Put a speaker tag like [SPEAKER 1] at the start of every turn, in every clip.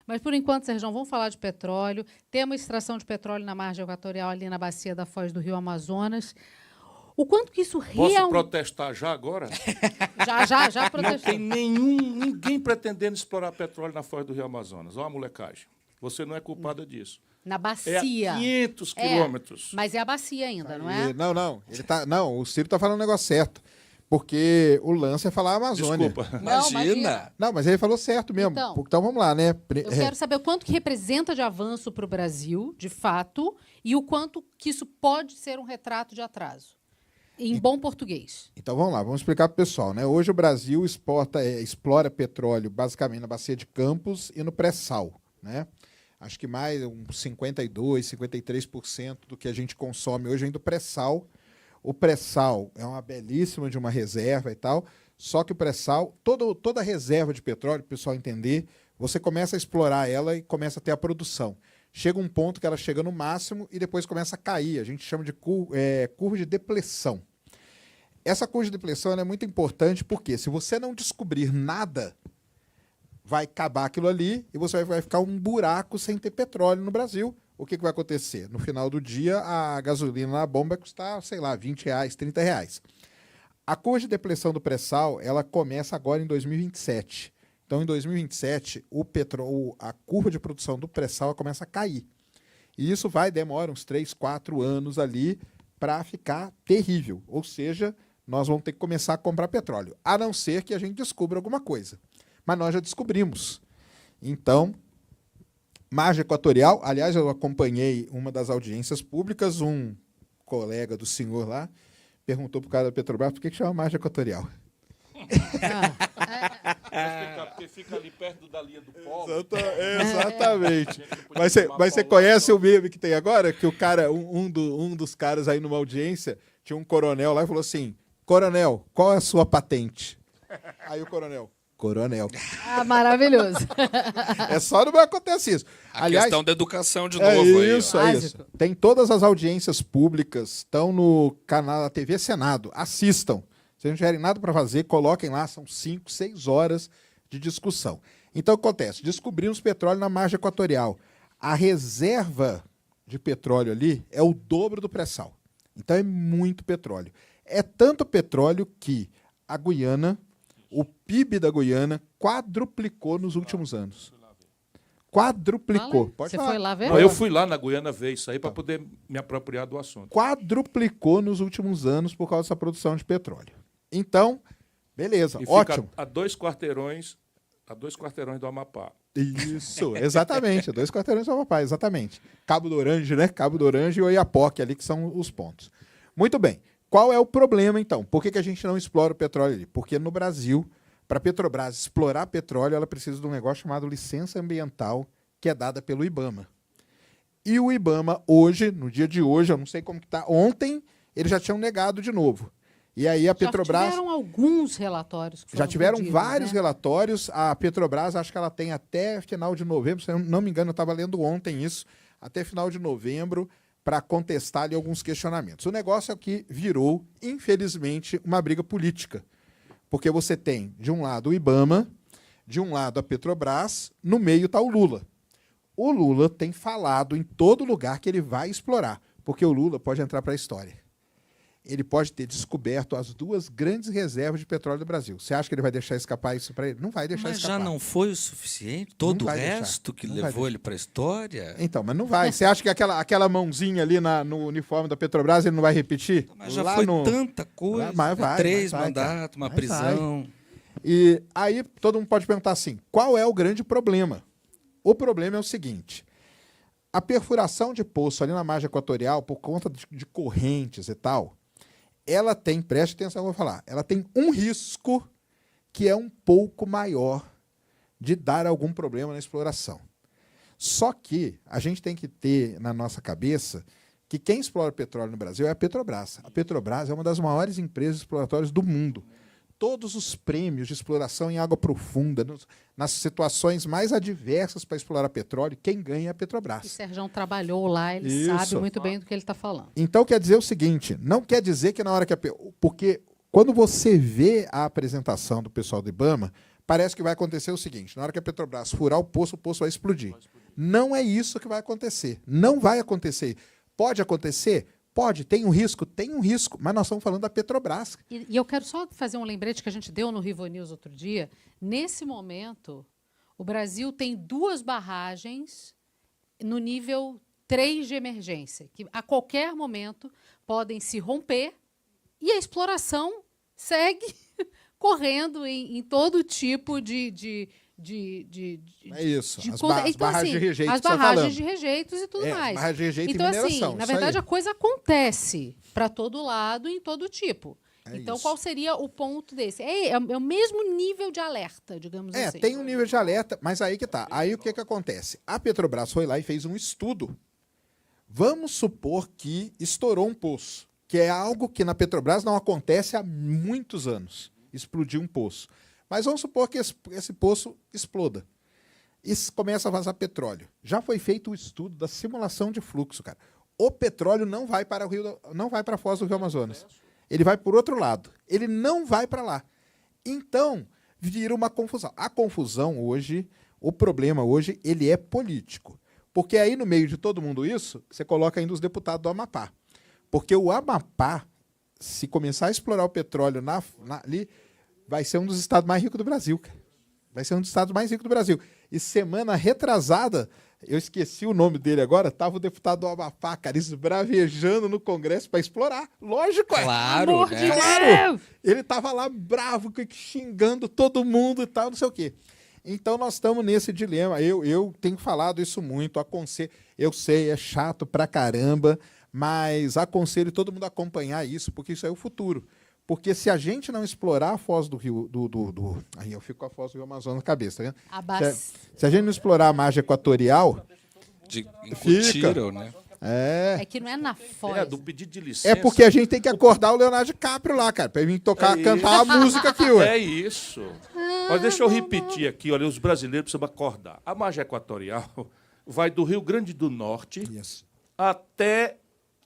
[SPEAKER 1] Mas, por enquanto, Sérgio, vamos falar de petróleo. Temos extração de petróleo na margem equatorial, ali na bacia da Foz do Rio Amazonas. O quanto que isso
[SPEAKER 2] Posso
[SPEAKER 1] realmente...
[SPEAKER 2] protestar já agora?
[SPEAKER 1] Já
[SPEAKER 2] Não
[SPEAKER 1] protestou.
[SPEAKER 2] tem ninguém pretendendo explorar petróleo na Foz do Rio Amazonas. Olha a molecagem. Você não é culpada disso.
[SPEAKER 1] Na
[SPEAKER 2] É a
[SPEAKER 1] bacia.
[SPEAKER 2] 500 quilômetros.
[SPEAKER 1] Mas é a bacia ainda, não é?
[SPEAKER 3] Não, o Ciro tá falando o negócio certo. Porque o lance é falar a Amazônia.
[SPEAKER 2] Desculpa.
[SPEAKER 1] Não, imagina.
[SPEAKER 3] Não, mas ele falou certo mesmo.
[SPEAKER 1] Então,
[SPEAKER 3] Então vamos lá, né?
[SPEAKER 1] Eu quero saber o quanto que representa de avanço para o Brasil, de fato, e o quanto que isso pode ser um retrato de atraso. Em bom português.
[SPEAKER 3] Então vamos lá, vamos explicar para o pessoal, né? Hoje o Brasil explora petróleo basicamente na bacia de Campos e no pré-sal, né? Acho que mais uns 52, 53% do que a gente consome hoje vem do pré-sal. O pré-sal é uma belíssima de uma reserva e tal, só que o pré-sal, toda reserva de petróleo, para o pessoal entender, você começa a explorar ela e começa a ter a produção. Chega um ponto que ela chega no máximo e depois começa a cair. A gente chama de curva de depleção. Essa curva de depleção é muito importante porque se você não descobrir nada, vai acabar aquilo ali e você vai ficar um buraco sem ter petróleo no Brasil. O que vai acontecer? No final do dia, a gasolina na bomba vai custar, sei lá, R$20, R$30. A curva de depleção do pré-sal, ela começa agora em 2027. Então, em 2027, a curva de produção do pré-sal começa a cair. E isso demora uns 3, 4 anos ali para ficar terrível. Ou seja, nós vamos ter que começar a comprar petróleo, a não ser que a gente descubra alguma coisa. Mas nós já descobrimos. Então, margem equatorial, aliás, eu acompanhei uma das audiências públicas, um colega do senhor lá perguntou para o cara da Petrobras por que chama margem equatorial.
[SPEAKER 2] Porque fica ali perto da linha do polo.
[SPEAKER 3] Exatamente. Mas você conhece o meme que tem agora? Que o cara, um dos caras aí numa audiência, tinha um coronel lá e falou assim: coronel, qual é a sua patente? Aí o coronel: coronel.
[SPEAKER 1] Ah, maravilhoso.
[SPEAKER 3] É só não vai acontecer isso.
[SPEAKER 4] Aliás, questão da educação de
[SPEAKER 3] é
[SPEAKER 4] novo.
[SPEAKER 3] Isso,
[SPEAKER 4] aí,
[SPEAKER 3] é isso. Tem todas as audiências públicas, estão no canal da TV Senado. Assistam. Se não tiverem nada para fazer, coloquem lá, são 5, 6 horas de discussão. Então, o que acontece? Descobrimos petróleo na margem equatorial. A reserva de petróleo ali é o dobro do pré-sal. Então, é muito petróleo. É tanto petróleo que a Guiana, o PIB da Guiana, quadruplicou nos últimos anos. Quadruplicou.
[SPEAKER 1] Você foi lá ver?
[SPEAKER 2] Não, eu fui lá na Guiana ver isso aí para poder me apropriar do assunto.
[SPEAKER 3] Quadruplicou nos últimos anos por causa dessa produção de petróleo. Então, beleza,
[SPEAKER 2] E
[SPEAKER 3] ótimo.
[SPEAKER 2] fica a 2 quarteirões do Amapá.
[SPEAKER 3] Isso, exatamente, 2 quarteirões do Amapá, exatamente. Cabo do Orange, né? Cabo do Orange e Oiapoque ali, que são os pontos. Muito bem. Qual é o problema, então? Por que a gente não explora o petróleo ali? Porque no Brasil, para a Petrobras explorar petróleo, ela precisa de um negócio chamado licença ambiental, que é dada pelo IBAMA. E o IBAMA, hoje, no dia de hoje, eu não sei como que está, ontem, eles já tinham negado de novo. E aí a Petrobras...
[SPEAKER 1] Já tiveram alguns relatórios que foram
[SPEAKER 3] Já tiveram
[SPEAKER 1] pedidos,
[SPEAKER 3] vários
[SPEAKER 1] né?
[SPEAKER 3] relatórios. A Petrobras, acho que ela tem até final de novembro, se eu não me engano, eu estava lendo ontem isso, até final de novembro, para contestar ali alguns questionamentos. O negócio é que virou, infelizmente, uma briga política. Porque você tem, de um lado, o IBAMA, de um lado, a Petrobras, no meio está o Lula. O Lula tem falado em todo lugar que ele vai explorar, porque o Lula pode entrar para a história. Ele pode ter descoberto as 2 grandes reservas de petróleo do Brasil. Você acha que ele vai deixar escapar isso para ele? Não vai deixar escapar.
[SPEAKER 4] Mas já não foi o suficiente? Todo o resto que levou ele para a história?
[SPEAKER 3] Então, mas não vai. Você acha que aquela mãozinha ali no uniforme da Petrobras ele não vai repetir?
[SPEAKER 4] Mas já foi tanta coisa.
[SPEAKER 3] Mas vai,
[SPEAKER 4] 3
[SPEAKER 3] vai,
[SPEAKER 4] mandatos, uma prisão.
[SPEAKER 3] Vai. E aí todo mundo pode perguntar assim, qual é o grande problema? O problema é o seguinte, a perfuração de poço ali na margem equatorial, por conta de correntes e tal, ela tem, preste atenção no que eu vou falar, ela tem um risco que é um pouco maior de dar algum problema na exploração. Só que a gente tem que ter na nossa cabeça que quem explora petróleo no Brasil é a Petrobras. A Petrobras é uma das maiores empresas exploratórias do mundo. Todos os prêmios de exploração em água profunda, nas situações mais adversas para explorar petróleo, quem ganha é a Petrobras.
[SPEAKER 1] O Sérgio trabalhou lá, ele sabe muito bem do que ele está falando.
[SPEAKER 3] Então, quer dizer o seguinte, não quer dizer que na hora que... Porque quando você vê a apresentação do pessoal do IBAMA, parece que vai acontecer o seguinte: na hora que a Petrobras furar o poço vai explodir. Não é isso que vai acontecer. Não vai acontecer. Pode acontecer? Pode. Tem um risco? Tem um risco. Mas nós estamos falando da Petrobras.
[SPEAKER 1] E eu quero só fazer um lembrete que a gente deu no Rivo News outro dia. Nesse momento, o Brasil tem 2 barragens no nível 3 de emergência, que a qualquer momento podem se romper e a exploração segue correndo em todo tipo de
[SPEAKER 3] É isso.
[SPEAKER 1] de
[SPEAKER 3] As
[SPEAKER 1] conta.
[SPEAKER 3] barragens
[SPEAKER 1] Então, assim,
[SPEAKER 3] de rejeito
[SPEAKER 1] as
[SPEAKER 3] que você tá
[SPEAKER 1] barragens
[SPEAKER 3] falando.
[SPEAKER 1] de rejeitos e tudo mais.
[SPEAKER 3] Barragem de rejeito
[SPEAKER 1] Então,
[SPEAKER 3] e mineração.
[SPEAKER 1] assim, na
[SPEAKER 3] isso
[SPEAKER 1] verdade,
[SPEAKER 3] aí.
[SPEAKER 1] a coisa acontece para todo lado e em todo tipo.
[SPEAKER 3] É
[SPEAKER 1] Então,
[SPEAKER 3] isso.
[SPEAKER 1] qual seria o ponto desse? É o mesmo nível de alerta, digamos assim.
[SPEAKER 3] Tem um nível de alerta, mas aí que tá. Aí o que acontece? A Petrobras foi lá e fez um estudo. Vamos supor que estourou um poço, que é algo que na Petrobras não acontece há muitos anos. Explodiu um poço. Mas vamos supor que esse poço exploda. E começa a vazar petróleo. Já foi feito o estudo da simulação de fluxo, cara. O petróleo não vai para não vai para a foz do Rio Amazonas. Ele vai por outro lado. Ele não vai para lá. Então, vira uma confusão. A confusão hoje, o problema hoje, ele é político. Porque aí, no meio de todo mundo isso, você coloca ainda os deputados do Amapá. Porque o Amapá, se começar a explorar o petróleo ali, vai ser um dos estados mais ricos do Brasil, cara. Vai ser um dos estados mais ricos do Brasil. E semana retrasada, eu esqueci o nome dele agora, estava o deputado do Amapá, cara, esbravejando no Congresso para explorar. Lógico,
[SPEAKER 4] Claro,
[SPEAKER 1] Amor
[SPEAKER 4] né?
[SPEAKER 1] de
[SPEAKER 3] Claro!
[SPEAKER 1] Deus!
[SPEAKER 3] Ele estava lá bravo, xingando todo mundo e tal, não sei o quê. Então nós estamos nesse dilema. Eu tenho falado isso muito, aconselho. Eu sei, é chato pra caramba, mas aconselho todo mundo a acompanhar isso, porque isso é o futuro. Porque se a gente não explorar a foz do Rio... Aí eu fico com a foz do Rio Amazonas na cabeça, tá vendo? Se a gente não explorar a margem equatorial...
[SPEAKER 4] Incutiram, né?
[SPEAKER 1] É que não é na foz.
[SPEAKER 2] Do pedido de licença.
[SPEAKER 3] É porque a gente tem que acordar o Leonardo DiCaprio lá, cara, pra ele vir cantar a música aqui, ué.
[SPEAKER 2] É isso. Mas deixa eu repetir aqui, olha, os brasileiros precisam acordar. A margem equatorial vai do Rio Grande do Norte até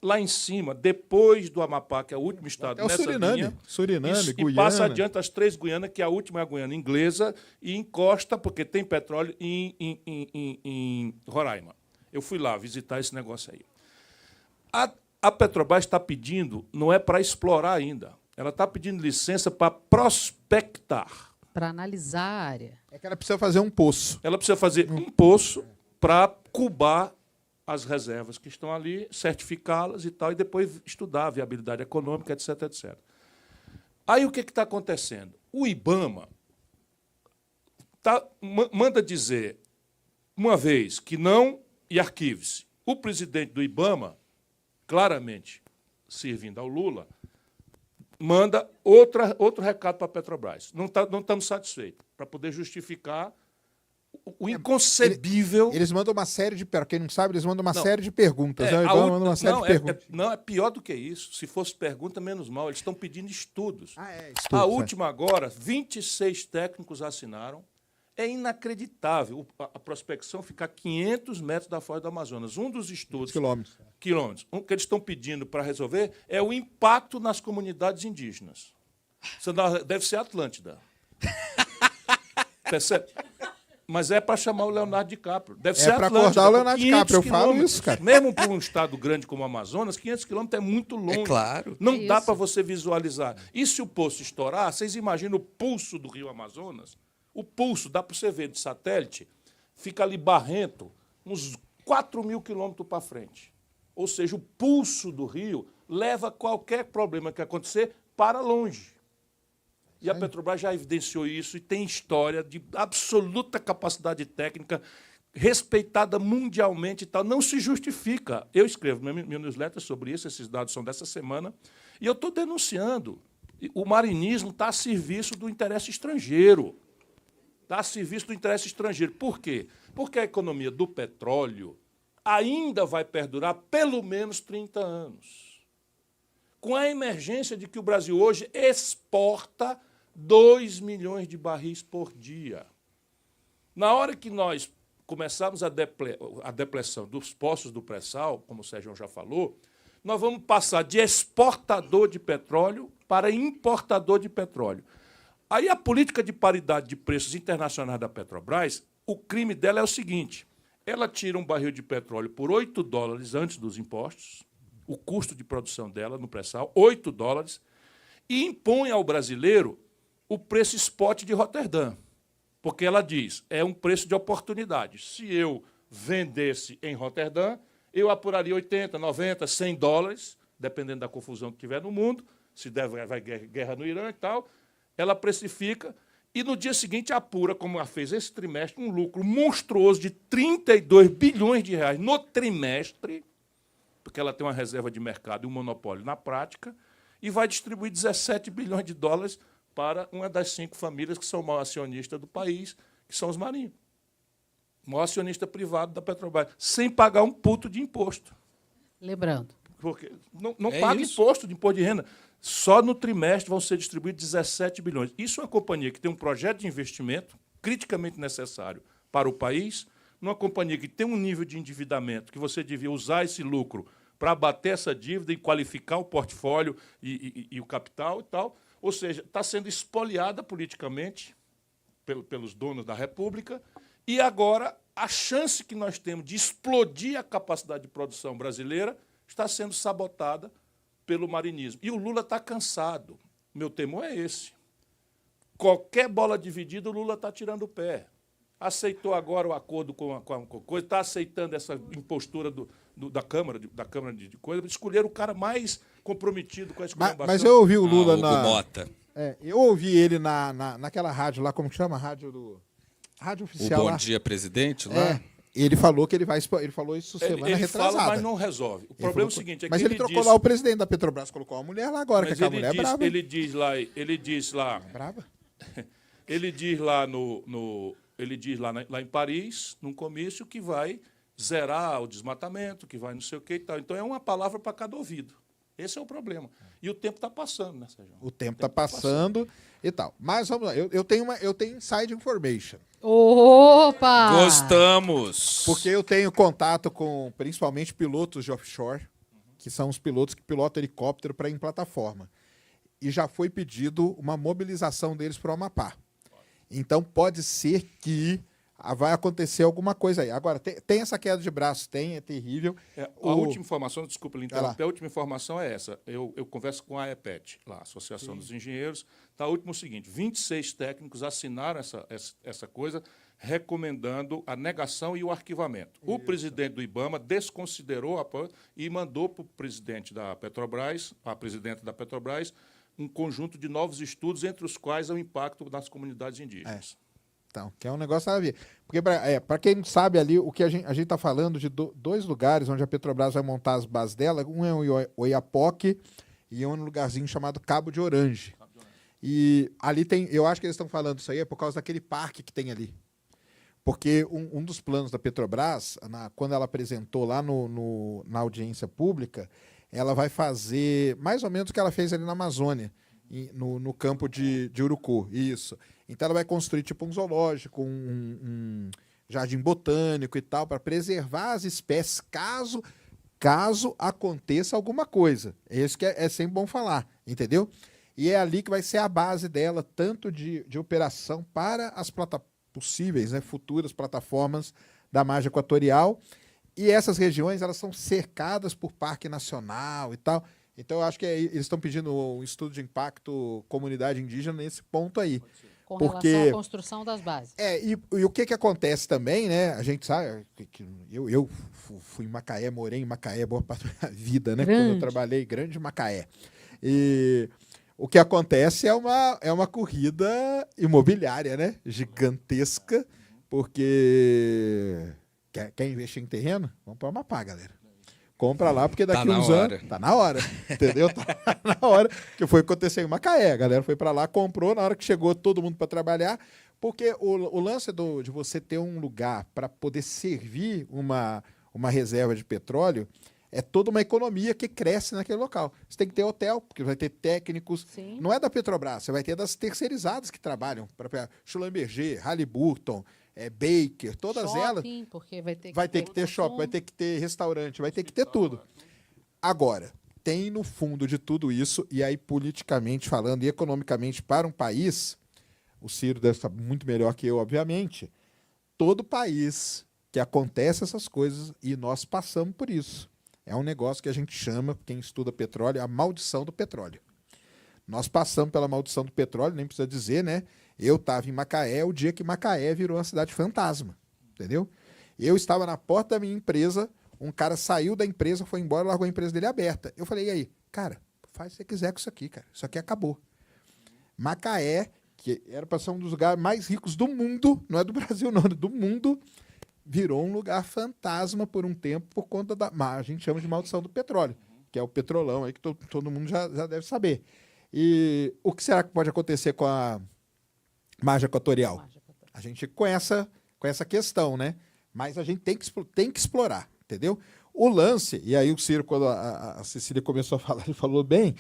[SPEAKER 2] lá em cima, depois do Amapá, que é o último estado
[SPEAKER 3] É o
[SPEAKER 2] nessa linha.
[SPEAKER 3] Suriname,
[SPEAKER 2] E
[SPEAKER 3] Guiana.
[SPEAKER 2] passa adiante as 3 Guianas, que a última é a Guiana inglesa, e encosta, porque tem petróleo, em Roraima. Eu fui lá visitar esse negócio aí. A Petrobras está pedindo, não é para explorar ainda, ela está pedindo licença para prospectar.
[SPEAKER 1] Para analisar a área.
[SPEAKER 3] É que ela precisa fazer um poço.
[SPEAKER 2] Ela precisa fazer um poço para cubar as reservas que estão ali, certificá-las e tal, e depois estudar a viabilidade econômica, etc, etc. Aí o que está acontecendo? O IBAMA manda dizer, uma vez, que não, e arquive-se. O presidente do IBAMA, claramente servindo ao Lula, manda outro recado para a Petrobras. Não estamos satisfeitos, para poder justificar o inconcebível...
[SPEAKER 3] Eles mandam uma série de... Para quem não sabe, eles mandam uma série de perguntas.
[SPEAKER 2] Não, é pior do que isso. Se fosse pergunta, menos mal. Eles estão pedindo estudos.
[SPEAKER 3] Estudos,
[SPEAKER 2] a última agora, 26 técnicos assinaram. É inacreditável a prospecção ficar a 500 metros da foz do Amazonas. Um dos estudos...
[SPEAKER 3] Quilômetros.
[SPEAKER 2] Que eles estão pedindo para resolver é o impacto nas comunidades indígenas. Isso deve ser Atlântida. Percebe? Mas é para chamar o Leonardo DiCaprio. Deve ser
[SPEAKER 3] para
[SPEAKER 2] Atlântida.
[SPEAKER 3] acordar o Leonardo DiCaprio, eu falo
[SPEAKER 2] quilômetros.
[SPEAKER 3] isso, cara.
[SPEAKER 2] Mesmo para um estado grande como o Amazonas, 500 quilômetros é muito longe.
[SPEAKER 4] É claro.
[SPEAKER 2] Não dá para você visualizar. E se o poço estourar, vocês imaginam o pulso do Rio Amazonas? O pulso, dá para você ver de satélite, fica ali barrento, uns 4.000 quilômetros para frente. Ou seja, o pulso do rio leva qualquer problema que acontecer para longe. E a Petrobras já evidenciou isso e tem história de absoluta capacidade técnica, respeitada mundialmente e tal. Não se justifica. Eu escrevo meu newsletter sobre isso, esses dados são dessa semana, e eu estou denunciando. O marinismo está a serviço do interesse estrangeiro. Está a serviço do interesse estrangeiro. Por quê? Porque a economia do petróleo ainda vai perdurar pelo menos 30 anos. Com a emergência de que o Brasil hoje exporta 2 milhões de barris por dia. Na hora que nós começarmos a depleção dos poços do pré-sal, como o Sérgio já falou, nós vamos passar de exportador de petróleo para importador de petróleo. Aí a política de paridade de preços internacionais da Petrobras, o crime dela é o seguinte, ela tira um barril de petróleo por $8 antes dos impostos, o custo de produção dela no pré-sal, $8, e impõe ao brasileiro o preço spot de Roterdã, porque ela diz, é um preço de oportunidade. Se eu vendesse em Roterdã, eu apuraria 80, 90, $100, dependendo da confusão que tiver no mundo, se vai guerra no Irã e tal, ela precifica e no dia seguinte apura, como ela fez esse trimestre, um lucro monstruoso de 32 bilhões de reais no trimestre, porque ela tem uma reserva de mercado e um monopólio na prática, e vai distribuir 17 bilhões de dólares para uma das 5 famílias que são o maior acionista do país, que são os marinhos. O maior acionista privado da Petrobras, sem pagar um puto de imposto.
[SPEAKER 1] Lembrando.
[SPEAKER 2] Porque não paga imposto de renda. Só no trimestre vão ser distribuídos 17 bilhões. Isso é uma companhia que tem um projeto de investimento criticamente necessário para o país, numa companhia que tem um nível de endividamento que você devia usar esse lucro para abater essa dívida e qualificar o portfólio e o capital e tal. Ou seja, está sendo espoliada politicamente pelos donos da República e agora a chance que nós temos de explodir a capacidade de produção brasileira está sendo sabotada pelo marinismo. E o Lula está cansado. Meu temor é esse. Qualquer bola dividida, o Lula está tirando o pé. Aceitou agora o acordo com a coisa, está aceitando essa impostura da Câmara de coisa, escolher o cara mais comprometido com a escolhambação.
[SPEAKER 3] Mas eu ouvi o Lula
[SPEAKER 4] Hugo Mota.
[SPEAKER 3] Eu ouvi ele naquela rádio lá, como que chama? Rádio oficial.
[SPEAKER 4] O Bom
[SPEAKER 3] lá.
[SPEAKER 4] Dia Presidente lá?
[SPEAKER 3] Ele falou que ele falou isso semana retrasada.
[SPEAKER 2] Ele fala, mas não resolve. O problema é o seguinte...
[SPEAKER 3] Mas ele trocou lá o presidente da Petrobras, colocou uma mulher lá agora, que aquela mulher é brava.
[SPEAKER 2] Ele diz lá...
[SPEAKER 3] Brava?
[SPEAKER 2] Ele diz lá lá em Paris, num comício, que vai zerar o desmatamento, que vai não sei o que e tal. Então é uma palavra para cada ouvido. Esse é o problema. E o tempo está passando, né, Sérgio?
[SPEAKER 3] O tempo está passando e tal. Mas vamos lá, eu tenho inside information.
[SPEAKER 1] Opa!
[SPEAKER 4] Gostamos!
[SPEAKER 3] Porque eu tenho contato com, principalmente, pilotos de offshore, que são os pilotos que pilotam helicóptero para ir em plataforma. E já foi pedido uma mobilização deles para o Amapá. Então, pode ser que vai acontecer alguma coisa aí. Agora, tem essa queda de braço, é terrível.
[SPEAKER 2] A última informação, desculpa lhe interromper, a última informação é essa. Eu converso com a AEPET, lá, a Associação dos Engenheiros. Está o último seguinte, 26 técnicos assinaram essa coisa, recomendando a negação e o arquivamento. Isso. O presidente do IBAMA desconsiderou e mandou para o presidente da Petrobras, a presidenta da Petrobras, um conjunto de novos estudos, entre os quais é o impacto nas comunidades indígenas.
[SPEAKER 3] Então, que é um negócio a ver. Porque, para quem não sabe ali, o que a gente está falando de 2 lugares onde a Petrobras vai montar as bases dela, um é o Oiapoque e um lugarzinho chamado Cabo de Orange. E ali tem, eu acho que eles estão falando isso aí é por causa daquele parque que tem ali. Porque um dos planos da Petrobras, quando ela apresentou lá na audiência pública, ela vai fazer mais ou menos o que ela fez ali na Amazônia, no campo de Urucu. Isso. Então ela vai construir tipo um zoológico, um jardim botânico e tal, para preservar as espécies caso aconteça alguma coisa. É isso que é sempre bom falar, entendeu? E é ali que vai ser a base dela, tanto de operação para as possíveis, né, futuras plataformas da margem equatorial. E essas regiões elas são cercadas por parque nacional e tal. Então, eu acho que eles estão pedindo um estudo de impacto comunidade indígena nesse ponto aí.
[SPEAKER 1] Com relação à construção das bases.
[SPEAKER 3] E o que acontece também, né? A gente sabe que eu fui em Macaé, morei em Macaé boa parte da minha vida, né? Quando eu trabalhei, grande Macaé. E o que acontece é uma corrida imobiliária, né? Gigantesca, porque quer investir em terreno? Vamos para o Amapá, galera. Compra lá, porque daqui uns anos... Tá na hora, entendeu? Tá na hora, que foi o que aconteceu em Macaé. A galera foi para lá, comprou, na hora que chegou todo mundo para trabalhar, porque o lance de você ter um lugar para poder servir uma reserva de petróleo é toda uma economia que cresce naquele local. Você tem que ter hotel, porque vai ter técnicos.
[SPEAKER 1] Sim.
[SPEAKER 3] Não é da Petrobras, você vai ter das terceirizadas que trabalham para Schlumberger, Halliburton, Baker, todas elas.
[SPEAKER 1] Porque vai ter
[SPEAKER 3] que ter shopping, vai ter que ter restaurante, vai ter que ter tudo. Agora, tem no fundo de tudo isso, e aí politicamente falando e economicamente para um país, o Ciro deve saber muito melhor que eu, obviamente, todo país que acontece essas coisas, e nós passamos por isso. É um negócio que a gente chama, quem estuda petróleo, a maldição do petróleo. Nós passamos pela maldição do petróleo, nem precisa dizer, né? Eu estava em Macaé o dia que Macaé virou uma cidade fantasma, entendeu? Eu estava na porta da minha empresa, um cara saiu da empresa, foi embora, largou a empresa dele aberta. Eu falei, e aí? Cara, faz o que você quiser com isso aqui, cara. Isso aqui acabou. Macaé, que era para ser um dos lugares mais ricos do mundo, não é do Brasil não, é do mundo, virou um lugar fantasma por um tempo por conta da... A gente chama de maldição do petróleo, que é o petrolão aí que todo mundo já deve saber. E o que será que pode acontecer com a margem equatorial? A gente com essa questão, né? Mas a gente tem que explorar, entendeu? O lance, e aí o Ciro, quando a Cecília começou a falar, ele falou bem,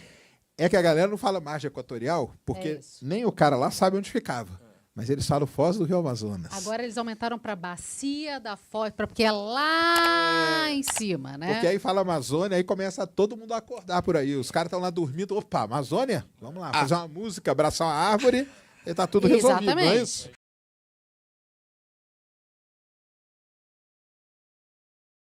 [SPEAKER 3] é que a galera não fala margem equatorial, porque nem o cara lá sabe onde ficava. Mas eles falam Foz do Rio Amazonas.
[SPEAKER 1] Agora eles aumentaram para Bacia da Foz, porque é lá em cima, né?
[SPEAKER 3] Porque aí fala Amazônia, aí começa todo mundo a acordar por aí. Os caras estão lá dormindo. Opa, Amazônia? Vamos lá, fazer uma música, abraçar uma árvore e tá tudo resolvido, não é isso?